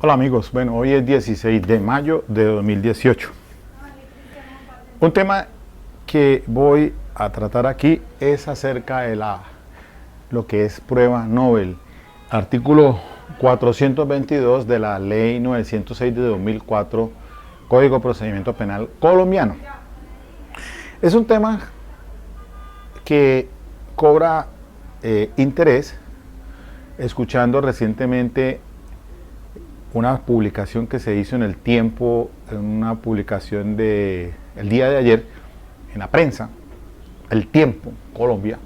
Hola amigos, bueno, hoy es 16 de mayo de 2018. Un tema que voy a tratar aquí es acerca de lo que es prueba Nobel, artículo 422 de la ley 906 de 2004, Código de Procedimiento Penal colombiano. Es un tema que cobra interés escuchando recientemente una publicación que se hizo en El Tiempo, en una publicación del día de ayer en la prensa, El Tiempo, Colombia,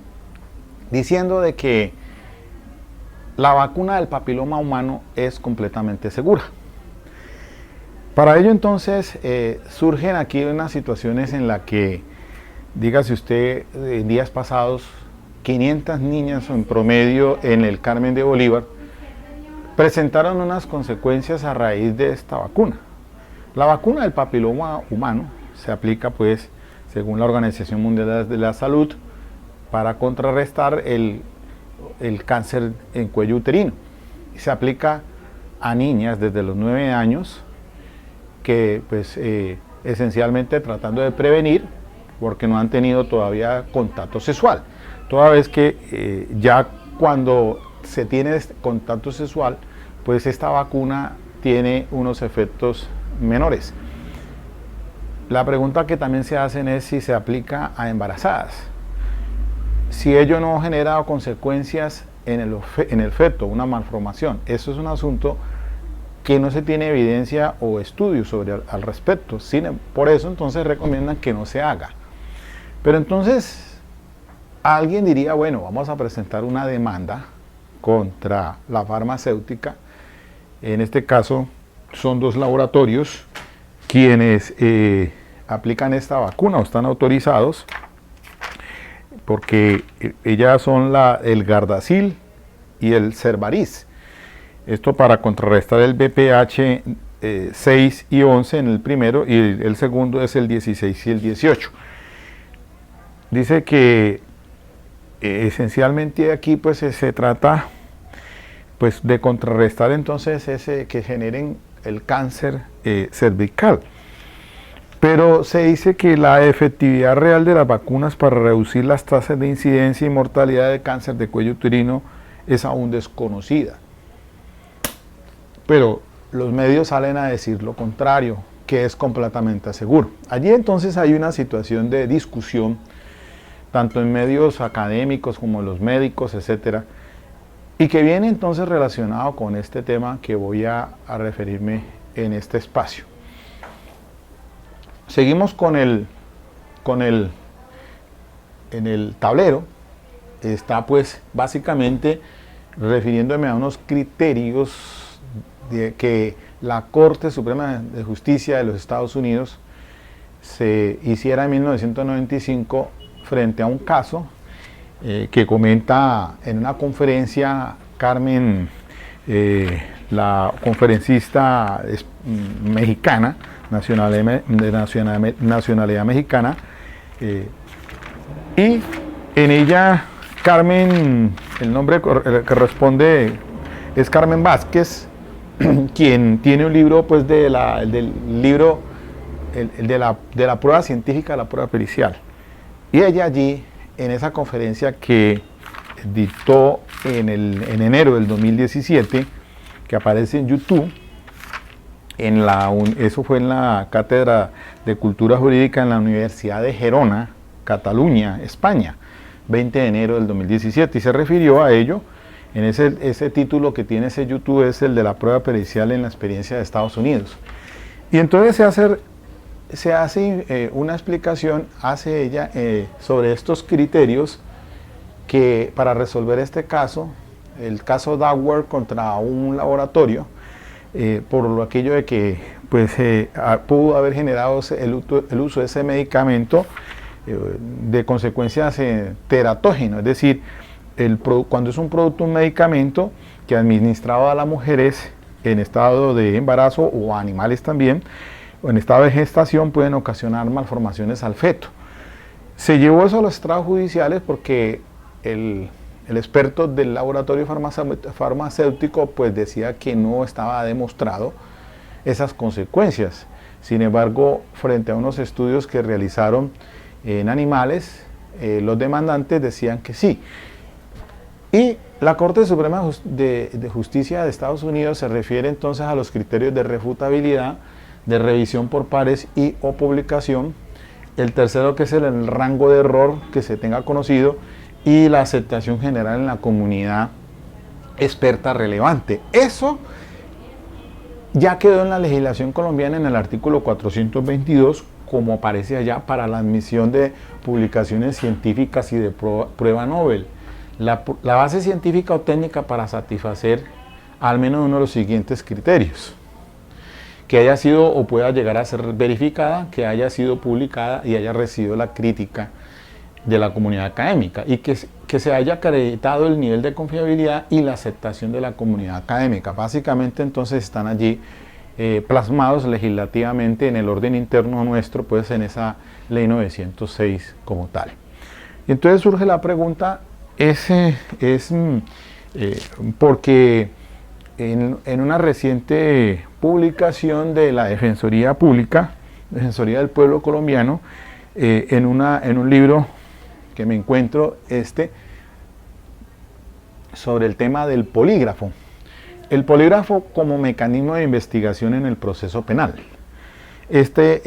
diciendo de que la vacuna del papiloma humano es completamente segura. Para ello entonces surgen aquí unas situaciones en las que, dígase usted, en días pasados, 500 niñas en promedio en el Carmen de Bolívar presentaron unas consecuencias a raíz de esta vacuna. La vacuna del papiloma humano se aplica, pues, según la Organización Mundial de la Salud, para contrarrestar el cáncer en cuello uterino. Se aplica a niñas desde los 9 años que, pues, esencialmente tratando de prevenir, porque no han tenido todavía contacto sexual. Toda vez que ya cuando se tiene este contacto sexual, pues esta vacuna tiene unos efectos menores. La pregunta que también se hacen es si se aplica a embarazadas. Si ello no genera consecuencias en el feto, una malformación. Eso es un asunto que no se tiene evidencia o estudios al respecto. Por eso entonces recomiendan que no se haga. Pero entonces alguien diría, bueno, vamos a presentar una demanda contra la farmacéutica. En este caso son dos laboratorios quienes aplican esta vacuna o están autorizados, porque ellas son el Gardasil y el Cervarix. Esto para contrarrestar el BPH 6 y 11 en el primero, y el segundo es el 16 y el 18. Dice que esencialmente aquí pues se trata pues de contrarrestar entonces que generen el cáncer cervical. Pero se dice que la efectividad real de las vacunas para reducir las tasas de incidencia y mortalidad de cáncer de cuello uterino es aún desconocida. Pero los medios salen a decir lo contrario, que es completamente seguro. Allí entonces hay una situación de discusión, tanto en medios académicos como los médicos, etcétera, y que viene entonces relacionado con este tema que voy a referirme en este espacio. Seguimos en el tablero. Está pues básicamente refiriéndome a unos criterios que la Corte Suprema de Justicia de los Estados Unidos se hiciera en 1995 frente a un caso que comenta en una conferencia Carmen, la conferencista mexicana, de nacionalidad mexicana, y en ella Carmen, el nombre que responde es Carmen Vázquez, quien tiene un libro pues de la prueba científica, la prueba pericial. Y ella allí, en esa conferencia que dictó en enero del 2017, que aparece en YouTube, eso fue en la Cátedra de Cultura Jurídica en la Universidad de Gerona, Cataluña, España, 20 de enero del 2017, y se refirió a ello. En ese título que tiene ese YouTube es el de la prueba pericial en la experiencia de Estados Unidos. Y entonces se hace una explicación, hace ella, sobre estos criterios que para resolver este caso, el caso Dagwar contra un laboratorio, por aquello de que pues, pudo haber generado el uso de ese medicamento de consecuencias teratógenas, es decir, cuando es un medicamento que administrado a las mujeres en estado de embarazo o a animales también, o en estado de gestación, pueden ocasionar malformaciones al feto. Se llevó eso a los estrados judiciales porque el experto del laboratorio farmacéutico pues decía que no estaba demostrado esas consecuencias. Sin embargo, frente a unos estudios que realizaron en animales, los demandantes decían que sí. Y la Corte Suprema de Justicia de Estados Unidos se refiere entonces a los criterios de refutabilidad, de revisión por pares y o publicación. El tercero, que es el rango de error que se tenga conocido, y la aceptación general en la comunidad experta relevante. Eso ya quedó en la legislación colombiana en el artículo 422, como aparece allá, para la admisión de publicaciones científicas y de prueba Nobel. La base científica o técnica para satisfacer al menos uno de los siguientes criterios: que haya sido o pueda llegar a ser verificada, que haya sido publicada y haya recibido la crítica de la comunidad académica, y que se haya acreditado el nivel de confiabilidad y la aceptación de la comunidad académica. Básicamente entonces están allí plasmados legislativamente en el orden interno nuestro, pues en esa ley 906 como tal. Y entonces surge la pregunta, porque en una reciente publicación de la Defensoría Pública, Defensoría del Pueblo Colombiano, en un libro que me encuentro, sobre el tema del polígrafo. El polígrafo como mecanismo de investigación en el proceso penal. Este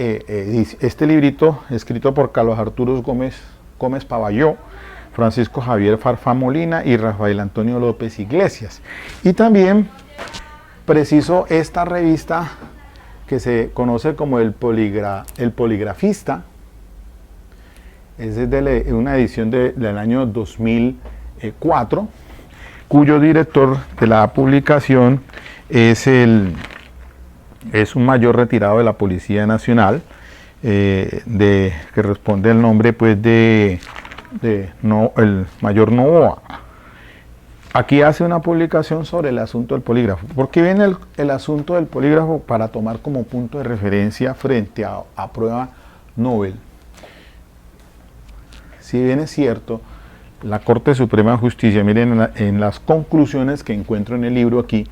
librito, escrito por Carlos Arturo Gómez Pavalló, Francisco Javier Farfán Molina y Rafael Antonio López Iglesias. Y también preciso esta revista que se conoce como el Poligrafista. Es de una edición del año 2004, cuyo director de la publicación es un mayor retirado de la Policía Nacional, que responde al nombre pues el mayor Novoa. Aquí hace una publicación sobre el asunto del polígrafo. ¿Por qué viene el asunto del polígrafo? Para tomar como punto de referencia frente a prueba Nobel. Si bien es cierto, la Corte Suprema de Justicia, miren en las conclusiones que encuentro en el libro aquí,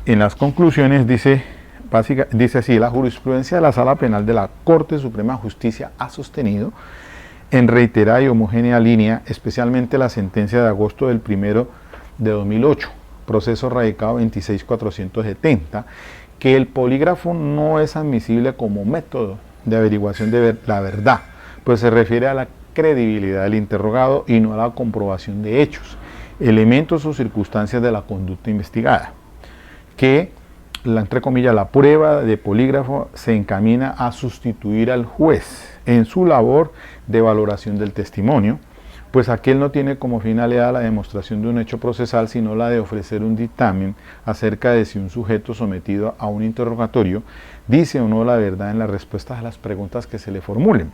en las conclusiones dice así: la jurisprudencia de la Sala Penal de la Corte Suprema de Justicia ha sostenido en reiterada y homogénea línea, especialmente la sentencia de agosto del 1 de 2008, proceso radicado 26470, que el polígrafo no es admisible como método de averiguación de la verdad, pues se refiere a la credibilidad del interrogado y no a la comprobación de hechos, elementos o circunstancias de la conducta investigada, que entre comillas, la prueba de polígrafo se encamina a sustituir al juez en su labor de valoración del testimonio, pues aquel no tiene como finalidad la demostración de un hecho procesal, sino la de ofrecer un dictamen acerca de si un sujeto sometido a un interrogatorio dice o no la verdad en las respuestas a las preguntas que se le formulen.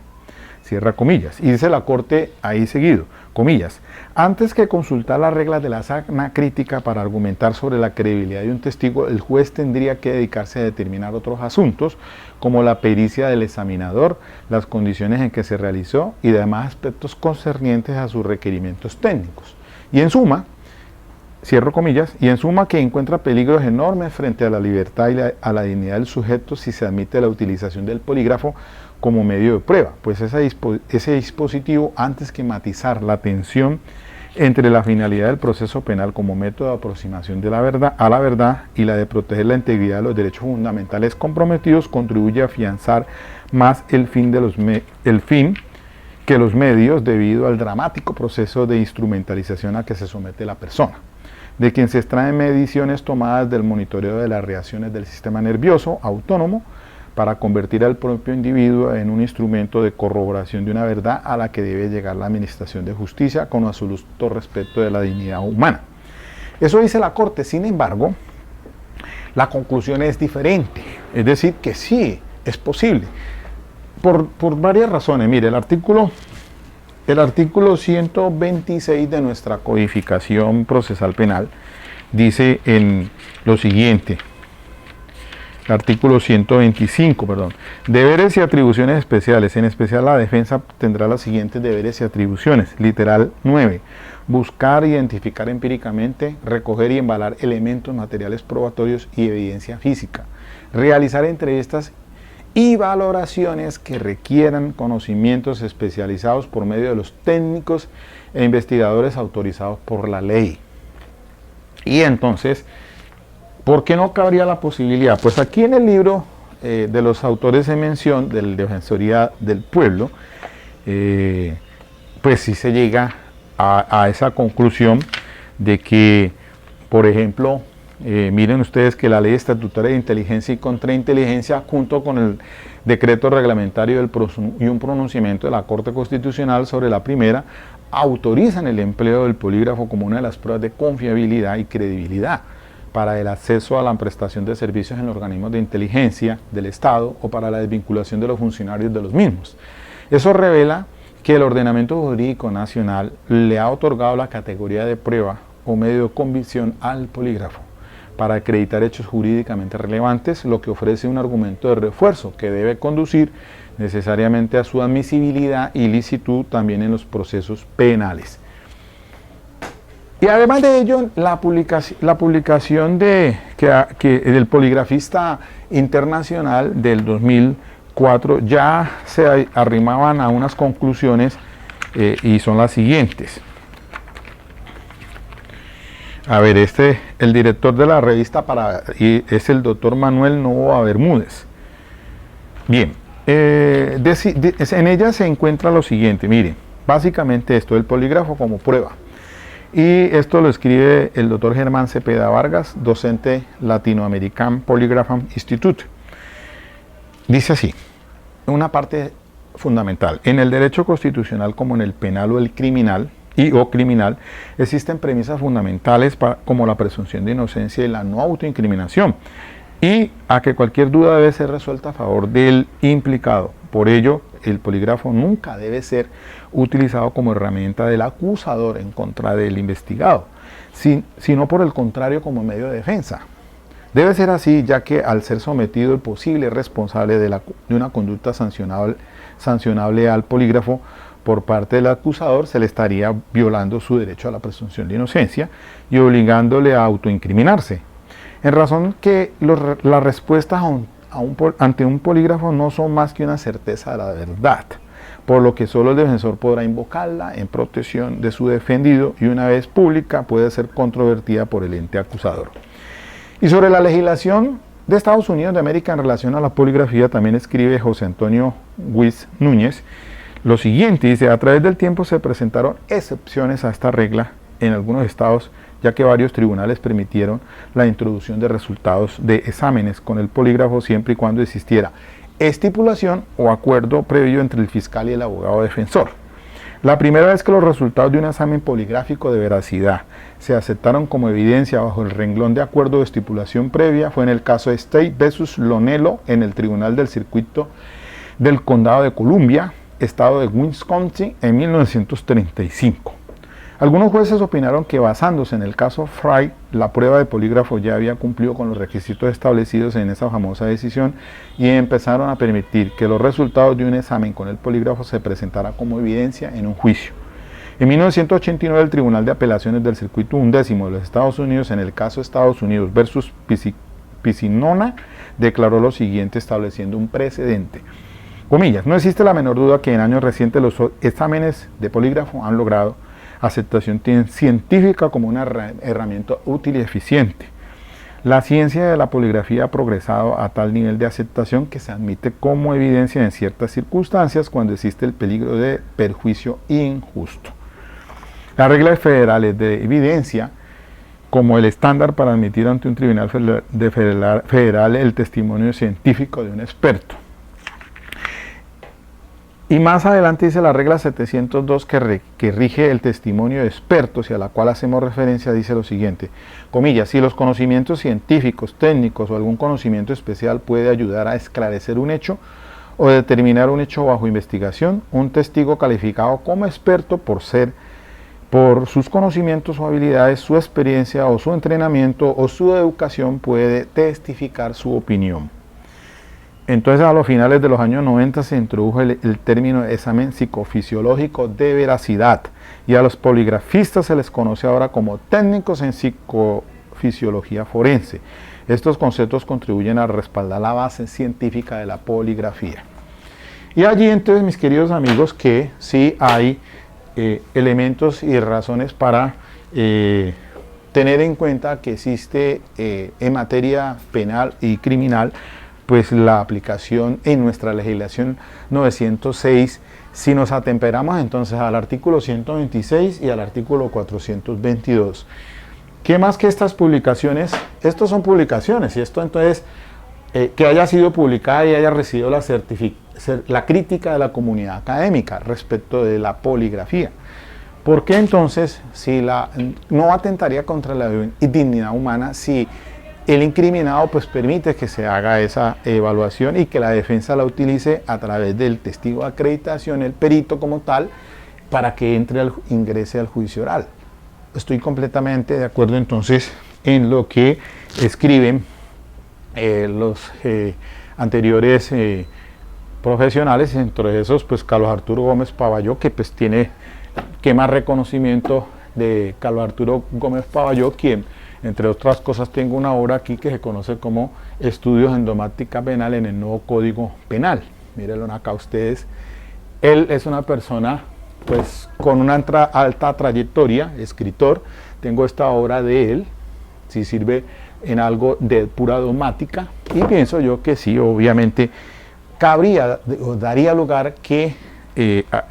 Cierra comillas. Y dice la Corte ahí seguido, comillas: antes que consultar las reglas de la sana crítica para argumentar sobre la credibilidad de un testigo, el juez tendría que dedicarse a determinar otros asuntos, como la pericia del examinador, las condiciones en que se realizó y demás aspectos concernientes a sus requerimientos técnicos. Y en suma, cierro comillas, y en suma que encuentra peligros enormes frente a la libertad y a la dignidad del sujeto si se admite la utilización del polígrafo como medio de prueba, pues ese dispositivo, antes que matizar la tensión entre la finalidad del proceso penal como método de aproximación de la verdad a la verdad y la de proteger la integridad de los derechos fundamentales comprometidos, contribuye a afianzar más el fin que los medios, debido al dramático proceso de instrumentalización a que se somete la persona, de quien se extraen mediciones tomadas del monitoreo de las reacciones del sistema nervioso autónomo, para convertir al propio individuo en un instrumento de corroboración de una verdad a la que debe llegar la administración de justicia con absoluto respeto de la dignidad humana. Eso dice la Corte. Sin embargo, la conclusión es diferente, es decir, que sí, es posible, por varias razones. Mire, el artículo 126 de nuestra codificación procesal penal dice en lo siguiente: Artículo 125, perdón. Deberes y atribuciones especiales. En especial la defensa tendrá los siguientes deberes y atribuciones. Literal 9. Buscar, identificar empíricamente, recoger y embalar elementos materiales probatorios y evidencia física. Realizar entrevistas y valoraciones que requieran conocimientos especializados por medio de los técnicos e investigadores autorizados por la ley. Y entonces, ¿por qué no cabría la posibilidad? Pues aquí en el libro de los autores de mención de la Defensoría del Pueblo, pues sí se llega a esa conclusión de que, por ejemplo, miren ustedes que la Ley Estatutaria de Inteligencia y Contrainteligencia, junto con el decreto reglamentario y un pronunciamiento de la Corte Constitucional sobre la primera, autorizan el empleo del polígrafo como una de las pruebas de confiabilidad y credibilidad para el acceso a la prestación de servicios en los organismos de inteligencia del Estado o para la desvinculación de los funcionarios de los mismos. Eso revela que el ordenamiento jurídico nacional le ha otorgado la categoría de prueba o medio de convicción al polígrafo para acreditar hechos jurídicamente relevantes, lo que ofrece un argumento de refuerzo que debe conducir necesariamente a su admisibilidad y licitud también en los procesos penales. Y además de ello, la publicación del poligrafista internacional del 2004 ya se arrimaban a unas conclusiones y son las siguientes. A ver, el director de la revista es el doctor Manuel Novoa Bermúdez. Bien, en ella se encuentra lo siguiente, miren, básicamente esto, el polígrafo como prueba. Y esto lo escribe el doctor Germán Cepeda Vargas, docente Latino American Polygraph Institute. Dice así, una parte fundamental, en el derecho constitucional como en el penal o el criminal, existen premisas fundamentales como la presunción de inocencia y la no autoincriminación, y a que cualquier duda debe ser resuelta a favor del implicado. Por ello, el polígrafo nunca debe ser utilizado como herramienta del acusador en contra del investigado, sino por el contrario como medio de defensa. Debe ser así, ya que al ser sometido el posible responsable de una conducta sancionable al polígrafo por parte del acusador, se le estaría violando su derecho a la presunción de inocencia y obligándole a autoincriminarse. En razón que las respuestas ante un polígrafo no son más que una certeza de la verdad, por lo que solo el defensor podrá invocarla en protección de su defendido y una vez pública puede ser controvertida por el ente acusador. Y sobre la legislación de Estados Unidos de América en relación a la poligrafía también escribe José Antonio Guiz Núñez lo siguiente, dice, a través del tiempo se presentaron excepciones a esta regla en algunos estados, ya que varios tribunales permitieron la introducción de resultados de exámenes con el polígrafo siempre y cuando existiera estipulación o acuerdo previo entre el fiscal y el abogado defensor. La primera vez que los resultados de un examen poligráfico de veracidad se aceptaron como evidencia bajo el renglón de acuerdo de estipulación previa fue en el caso de State vs. Lonelo en el Tribunal del Circuito del Condado de Columbia, estado de Wisconsin, en 1935. Algunos jueces opinaron que basándose en el caso Fry, la prueba de polígrafo ya había cumplido con los requisitos establecidos en esa famosa decisión y empezaron a permitir que los resultados de un examen con el polígrafo se presentara como evidencia en un juicio. En 1989 el Tribunal de Apelaciones del Circuito 11 de los Estados Unidos en el caso Estados Unidos versus Piscinona declaró lo siguiente estableciendo un precedente. Comillas, no existe la menor duda que en años recientes los exámenes de polígrafo han logrado aceptación científica como una herramienta útil y eficiente. La ciencia de la poligrafía ha progresado a tal nivel de aceptación que se admite como evidencia en ciertas circunstancias cuando existe el peligro de perjuicio injusto. Las reglas federales de evidencia, como el estándar para admitir ante un tribunal federal el testimonio científico de un experto. Y más adelante dice la regla 702 que rige el testimonio de expertos y a la cual hacemos referencia, dice lo siguiente, comillas, si los conocimientos científicos, técnicos o algún conocimiento especial puede ayudar a esclarecer un hecho o determinar un hecho bajo investigación, un testigo calificado como experto por sus conocimientos o habilidades, su experiencia o su entrenamiento o su educación puede testificar su opinión. Entonces a los finales de los años 90 se introdujo el término examen psicofisiológico de veracidad y a los poligrafistas se les conoce ahora como técnicos en psicofisiología forense. Estos conceptos contribuyen a respaldar la base científica de la poligrafía. Y allí entonces, mis queridos amigos, que sí hay elementos y razones para tener en cuenta que existe en materia penal y criminal pues la aplicación en nuestra legislación 906, si nos atemperamos entonces al artículo 126 y al artículo 422. ¿Qué más que estas publicaciones? Estos son publicaciones y esto entonces, que haya sido publicada y haya recibido la crítica de la comunidad académica respecto de la poligrafía. ¿Por qué entonces si no atentaría contra la dignidad humana si el incriminado pues permite que se haga esa evaluación y que la defensa la utilice a través del testigo de acreditación, el perito como tal, para que ingrese al juicio oral? Estoy completamente de acuerdo entonces en lo que escriben los anteriores profesionales, entre esos pues Carlos Arturo Gómez Pavalló, que pues tiene que más reconocimiento de Carlos Arturo Gómez Pavalló, quien entre otras cosas tengo una obra aquí que se conoce como Estudios en Domática Penal en el Nuevo Código Penal. Mírenlo acá ustedes. Él es una persona pues con una alta trayectoria, escritor. Tengo esta obra de él, si sirve en algo de pura domática, y pienso yo que sí, obviamente cabría o daría lugar que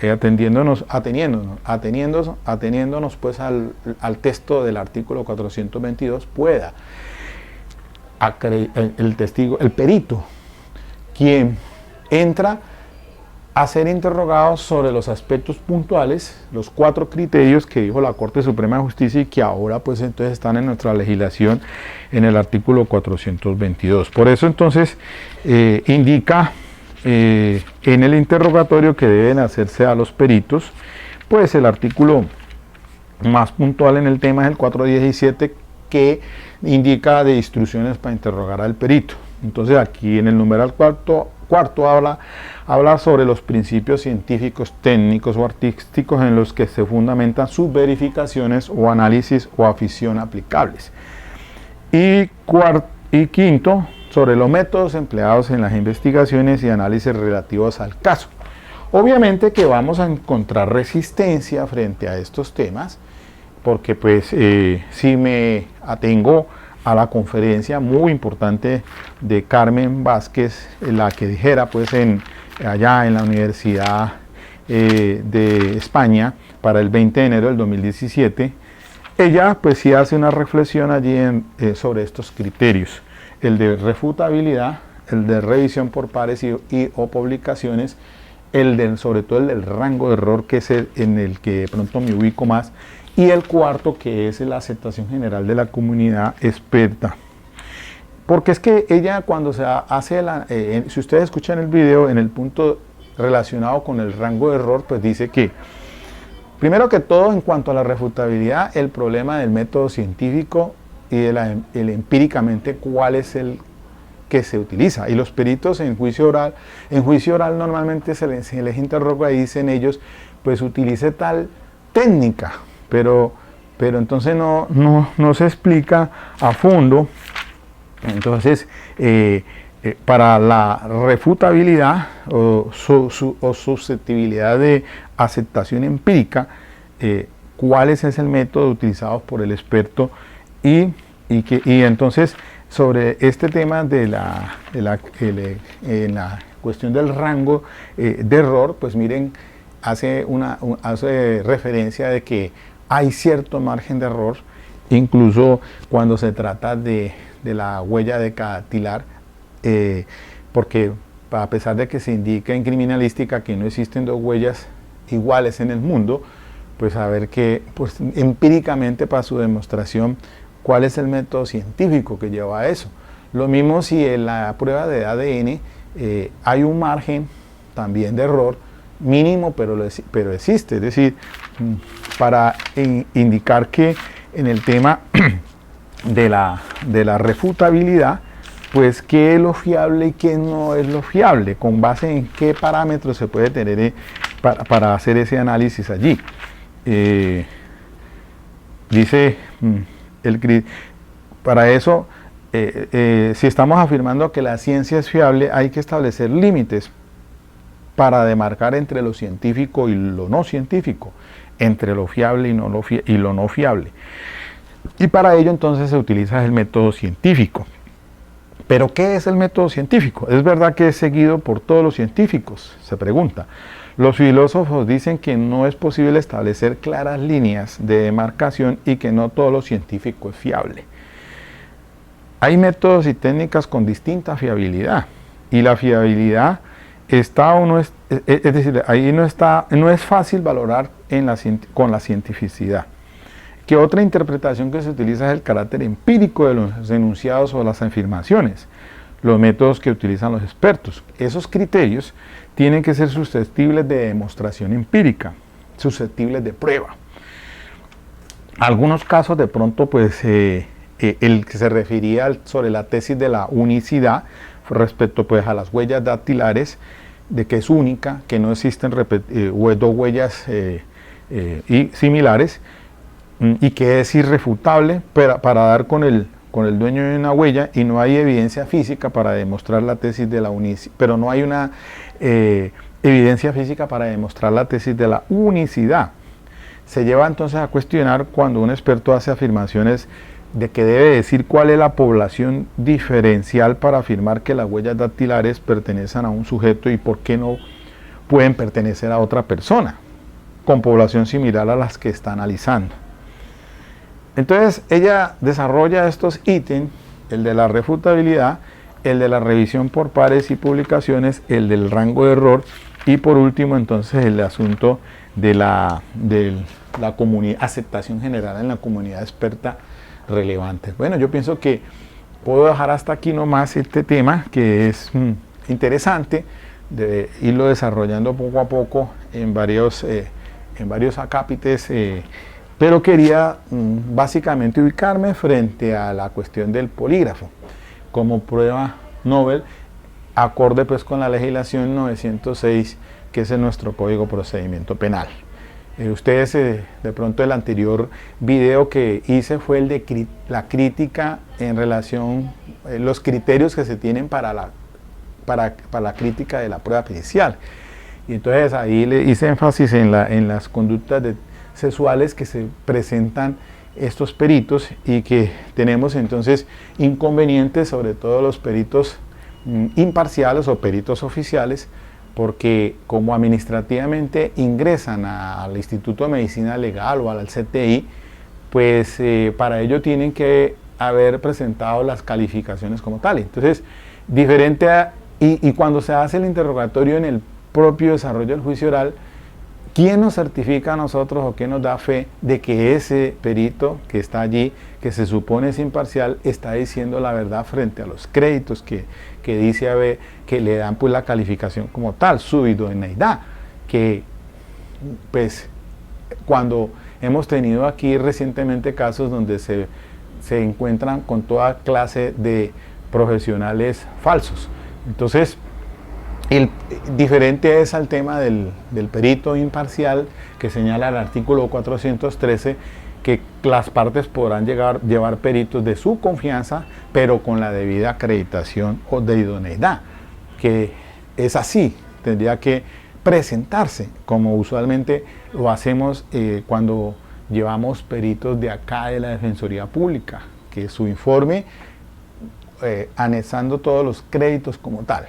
ateniéndonos pues al texto del artículo 422 pueda el testigo, el perito, quien entra a ser interrogado sobre los aspectos puntuales, los 4 criterios que dijo la Corte Suprema de Justicia y que ahora pues entonces están en nuestra legislación en el artículo 422. Por eso entonces indica en el interrogatorio que deben hacerse a los peritos, pues el artículo más puntual en el tema es el 417, que indica de instrucciones para interrogar al perito. Entonces aquí en el numeral cuarto habla sobre los principios científicos, técnicos o artísticos en los que se fundamentan sus verificaciones o análisis o afición aplicables. Y quinto, sobre los métodos empleados en las investigaciones y análisis relativos al caso. Obviamente que vamos a encontrar resistencia frente a estos temas, porque pues si me atengo a la conferencia muy importante de Carmen Vázquez, la que dijera pues allá en la Universidad de España para el 20 de enero del 2017, ella pues sí hace una reflexión allí sobre estos criterios: el de refutabilidad, el de revisión por pares o publicaciones, sobre todo el del rango de error, que es en el que de pronto me ubico más, y el cuarto, que es la aceptación general de la comunidad experta. Porque es que ella, cuando se hace si ustedes escuchan el video, en el punto relacionado con el rango de error, pues dice que primero que todo, en cuanto a la refutabilidad, el problema del método científico y el empíricamente cuál es el que se utiliza. Y los peritos en juicio oral normalmente se les interroga y dicen ellos, pues utilice tal técnica, pero entonces no se explica a fondo. Entonces, para la refutabilidad o susceptibilidad de aceptación empírica, cuál es el método utilizado por el experto, y entonces sobre este tema de la cuestión del rango de error, pues miren, hace referencia de que hay cierto margen de error, incluso cuando se trata de la huella dactilar, porque a pesar de que se indica en criminalística que no existen 2 huellas iguales en el mundo, pues a ver que pues, empíricamente para su demostración, cuál es el método científico que lleva a eso. Lo mismo si en la prueba de ADN hay un margen también de error mínimo, pero existe. Es decir, para indicar que en el tema de la refutabilidad, pues qué es lo fiable y qué no es lo fiable, con base en qué parámetros se puede tener para hacer ese análisis allí. Dice para eso, si estamos afirmando que la ciencia es fiable, hay que establecer límites para demarcar entre lo científico y lo no científico, entre lo fiable y lo no fiable. Y para ello entonces se utiliza el método científico. ¿Pero qué es el método científico? ¿Es verdad que es seguido por todos los científicos?, se pregunta. Los filósofos dicen que no es posible establecer claras líneas de demarcación y que no todo lo científico es fiable. Hay métodos y técnicas con distinta fiabilidad, y la fiabilidad está o no es decir, ahí no es fácil valorar con la cientificidad. Que otra interpretación que se utiliza es el carácter empírico de los enunciados o las afirmaciones, los métodos que utilizan los expertos. Esos criterios tienen que ser susceptibles de demostración empírica, susceptibles de prueba. Algunos casos de pronto, pues, el que se refería sobre la tesis de la unicidad respecto, pues, a las huellas dactilares, de que es única, que no existen dos huellas similares, y que es irrefutable para dar con el dueño de una huella, y no hay evidencia física para demostrar la tesis de la unicidad, pero no hay una evidencia física para demostrar la tesis de la unicidad. Se lleva entonces a cuestionar cuando un experto hace afirmaciones de que debe decir cuál es la población diferencial para afirmar que las huellas dactilares pertenecen a un sujeto y por qué no pueden pertenecer a otra persona con población similar a las que está analizando. Entonces ella desarrolla estos ítems, el de la refutabilidad, el de la revisión por pares y publicaciones, el del rango de error, y por último entonces el asunto de la aceptación general en la comunidad experta relevante. Bueno, yo pienso que puedo dejar hasta aquí nomás este tema, que es interesante de irlo desarrollando poco a poco en varios acápites, pero quería básicamente ubicarme frente a la cuestión del polígrafo como prueba Nobel, acorde pues con la legislación 906, que es nuestro Código de Procedimiento Penal. Ustedes, de pronto el anterior video que hice fue el de la crítica en relación, los criterios que se tienen para la crítica de la prueba pericial. Y entonces ahí le hice énfasis en las conductas sexuales que se presentan estos peritos, y que tenemos entonces inconvenientes, sobre todo los peritos imparciales o peritos oficiales, porque como administrativamente ingresan al Instituto de Medicina Legal o al CTI, pues para ello tienen que haber presentado las calificaciones como tal. Entonces, y cuando se hace el interrogatorio en el propio desarrollo del juicio oral, ¿quién nos certifica a nosotros o quién nos da fe de que ese perito que está allí, que se supone es imparcial, está diciendo la verdad frente a los créditos que dice que le dan pues la calificación como tal, su idoneidad? Que pues cuando hemos tenido aquí recientemente casos donde se encuentran con toda clase de profesionales falsos. Entonces, el diferente es al tema del perito imparcial, que señala el artículo 413, que las partes podrán llevar peritos de su confianza, pero con la debida acreditación o de idoneidad, que es así, tendría que presentarse, como usualmente lo hacemos cuando llevamos peritos de acá de la Defensoría Pública, que su informe anexando todos los créditos como tal.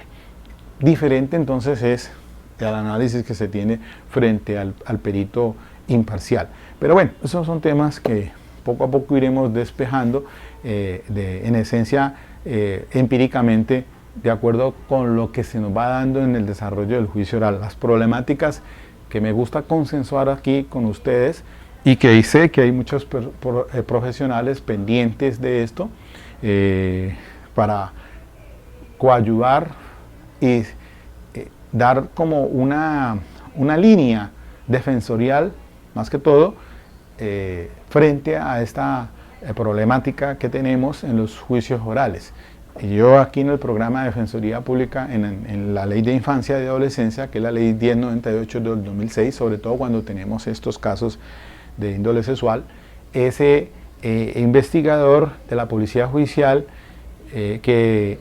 Diferente entonces es el análisis que se tiene frente al perito imparcial. Pero bueno, esos son temas que poco a poco iremos despejando, en esencia empíricamente, de acuerdo con lo que se nos va dando en el desarrollo del juicio oral. Las problemáticas que me gusta consensuar aquí con ustedes, y que sé que hay muchos profesionales pendientes de esto, para coayudar y dar como una línea defensorial, más que todo, frente a esta problemática que tenemos en los juicios orales. Y yo aquí en el programa de Defensoría Pública, en la Ley de Infancia y Adolescencia, que es la Ley 1098 del 2006, sobre todo cuando tenemos estos casos de índole sexual, ese investigador de la Policía Judicial que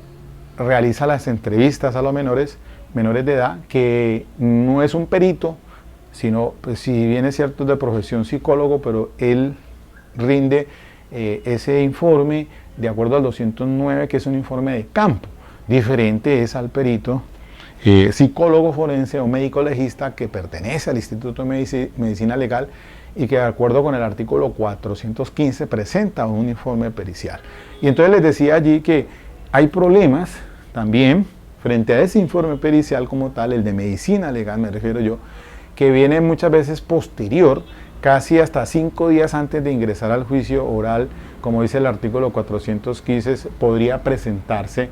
realiza las entrevistas a los menores de edad, que no es un perito, sino, pues, si bien es cierto, de profesión psicólogo, pero él rinde ese informe de acuerdo al 209, que es un informe de campo. Diferente es al perito psicólogo forense o médico legista que pertenece al Instituto de Medicina Legal y que de acuerdo con el artículo 415 presenta un informe pericial. Y entonces les decía allí que hay problemas también frente a ese informe pericial como tal, el de medicina legal me refiero yo, que viene muchas veces posterior, casi hasta 5 días antes de ingresar al juicio oral. Como dice el artículo 415, podría presentarse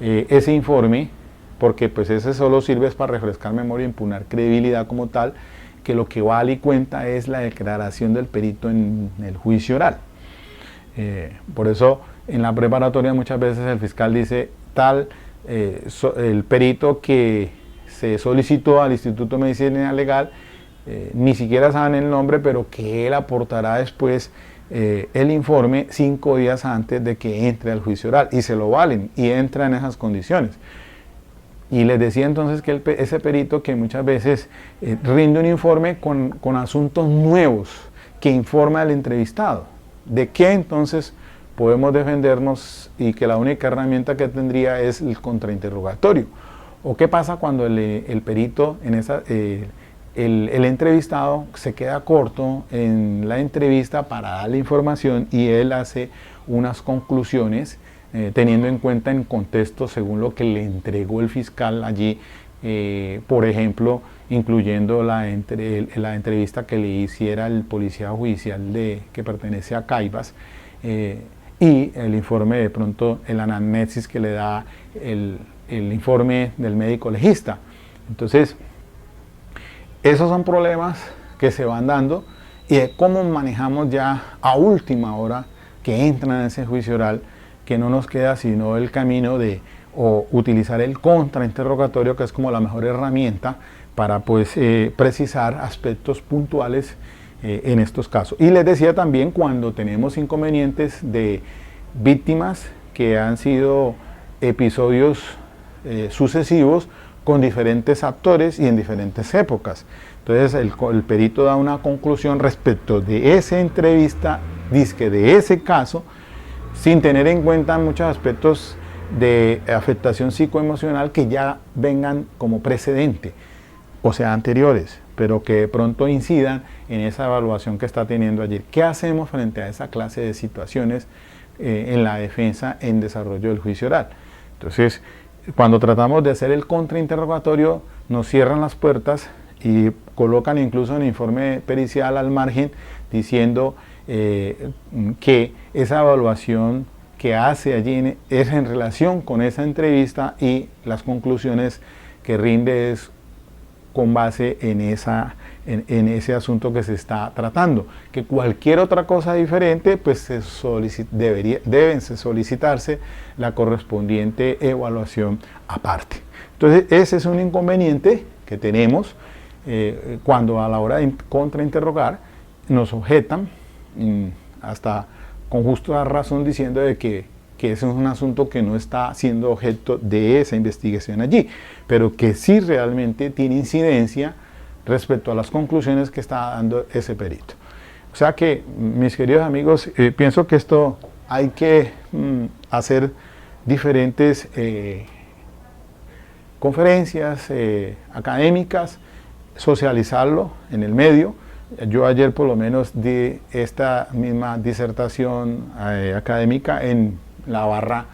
ese informe, porque pues ese solo sirve para refrescar memoria, imputar credibilidad como tal, que lo que vale y cuenta es la declaración del perito en el juicio oral. Por eso en la preparatoria muchas veces el fiscal dice el perito que se solicitó al Instituto de Medicina Legal, ni siquiera saben el nombre, pero que él aportará después el informe 5 días antes de que entre al juicio oral, y se lo valen y entra en esas condiciones. Y les decía entonces que ese perito que muchas veces rinde un informe con asuntos nuevos que informa al entrevistado. ¿De qué entonces podemos defendernos y que la única herramienta que tendría es el contrainterrogatorio? ¿O qué pasa cuando el perito, el entrevistado se queda corto en la entrevista para darle información y él hace unas conclusiones teniendo en cuenta en contexto según lo que le entregó el fiscal allí, por ejemplo, incluyendo la entrevista que le hiciera el policía judicial que pertenece a Caibas, y el informe, de pronto el anamnesis que le da el informe del médico legista. Entonces, esos son problemas que se van dando, y de cómo manejamos ya a última hora que entran en ese juicio oral, que no nos queda sino el camino de utilizar el contrainterrogatorio, que es como la mejor herramienta para pues precisar aspectos puntuales en estos casos. Y les decía también cuando tenemos inconvenientes de víctimas que han sido episodios sucesivos con diferentes actores y en diferentes épocas. Entonces el perito da una conclusión respecto de esa entrevista, dizque de ese caso, sin tener en cuenta muchos aspectos de afectación psicoemocional que ya vengan como precedente, o sea, anteriores, pero que de pronto incidan en esa evaluación que está teniendo allí. ¿Qué hacemos frente a esa clase de situaciones en la defensa en desarrollo del juicio oral? Entonces, cuando tratamos de hacer el contrainterrogatorio, nos cierran las puertas y colocan incluso un informe pericial al margen diciendo que esa evaluación que hace allí es en relación con esa entrevista y las conclusiones que rinde es con base en ese asunto que se está tratando. Que cualquier otra cosa diferente, pues deben solicitarse la correspondiente evaluación aparte. Entonces, ese es un inconveniente que tenemos cuando a la hora de contrainterrogar nos objetan, hasta con justa razón, diciendo de que ese es un asunto que no está siendo objeto de esa investigación allí, pero que sí realmente tiene incidencia respecto a las conclusiones que está dando ese perito. O sea que, mis queridos amigos, pienso que esto hay que hacer diferentes conferencias académicas, socializarlo en el medio. Yo ayer por lo menos di esta misma disertación académica en la barra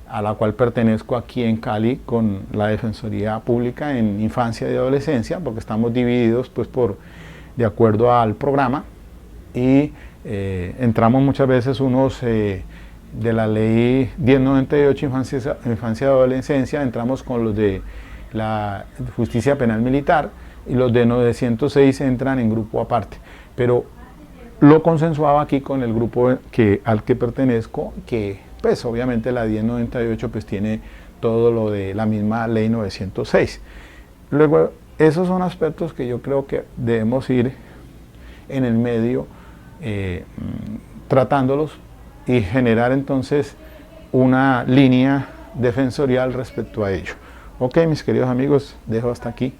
a la cual pertenezco aquí en Cali con la Defensoría Pública en Infancia y Adolescencia, porque estamos divididos pues de acuerdo al programa, y entramos muchas veces unos de la ley 1098 Infancia y Adolescencia, entramos con los de la Justicia Penal Militar, y los de 906 entran en grupo aparte, pero lo consensuaba aquí con el grupo al que pertenezco, que pues obviamente la 1098 pues tiene todo lo de la misma ley 906. Luego, esos son aspectos que yo creo que debemos ir en el medio tratándolos y generar entonces una línea defensorial respecto a ello. Ok, mis queridos amigos, dejo hasta aquí.